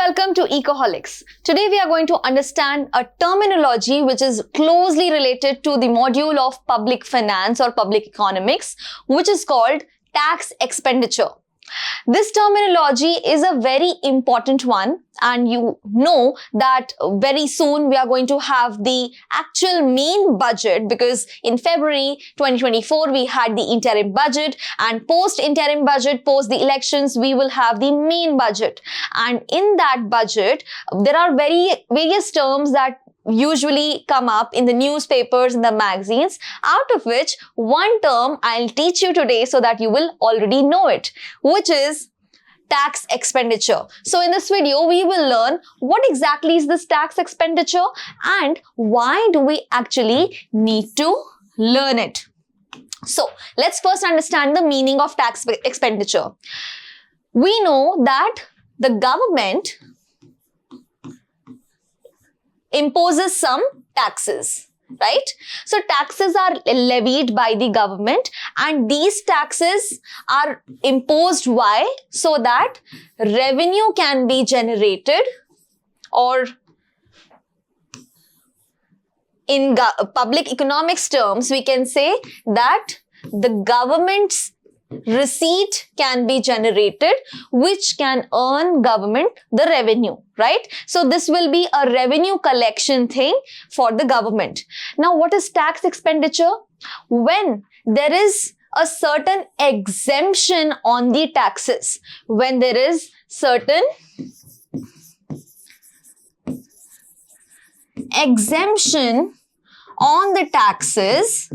welcome to Ecoholics. Today we are going to understand a terminology which is closely related to the module of public finance or public economics, which is called tax expenditure. This terminology is a very important one, and you know that very soon we are going to have the actual main budget, because in February 2024 we had the interim budget, and post interim budget, post the elections, we will have the main budget. And in that budget there are various terms that usually come up in the newspapers and the magazines, out of which one term I'll teach you today so that you will already know it, which is tax expenditure. So in this video, we will learn what exactly is this tax expenditure and why do we actually need to learn it. So let's first understand the meaning of tax expenditure. We know that the government imposes some taxes, right? So taxes are levied by the government, and these taxes are imposed why? So that revenue can be generated, or in public economics terms, we can say that the government's receipt can be generated, which can earn government the revenue, right? So this will be a revenue collection thing for the government. Now, what is tax expenditure? When there is a certain exemption on the taxes, when there is certain exemption on the taxes,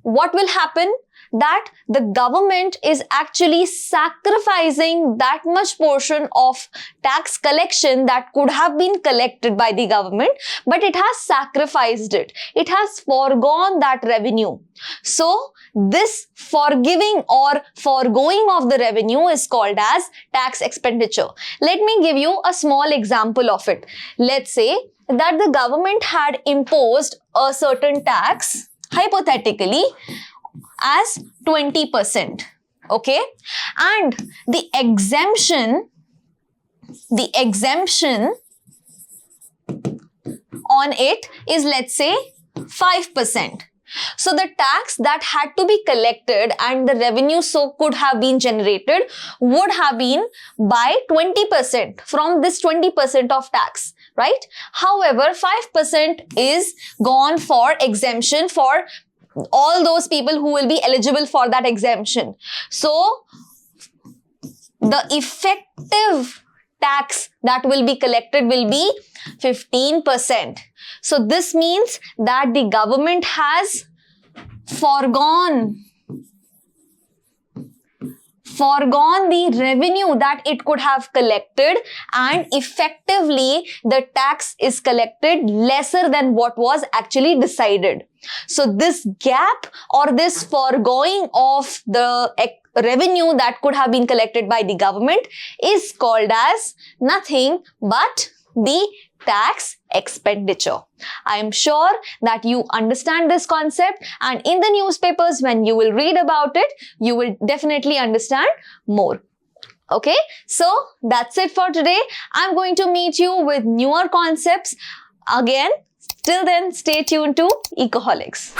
what will happen? That the government is actually sacrificing that much portion of tax collection that could have been collected by the government, but it has sacrificed it. It has foregone that revenue. So this forgiving or foregoing of the revenue is called as tax expenditure. Let me give you a small example of it. Let's say that the government had imposed a certain tax, hypothetically, as 20%, okay? And the exemption on it is, let's say, 5%. So the tax that had to be collected and the revenue so could have been generated would have been by 20% from this 20% of tax, right? However, 5% is gone for exemption for all those people who will be eligible for that exemption. So the effective tax that will be collected will be 15%. So this means that the government has foregone the revenue that it could have collected, and effectively the tax is collected lesser than what was actually decided. So this gap or this foregoing of the revenue that could have been collected by the government is called as nothing but the tax expenditure. I am sure that you understand this concept, and in the newspapers when you will read about it, you will definitely understand more. Okay, so that's it for today. I'm going to meet you with newer concepts again. Till then, stay tuned to Ecoholics.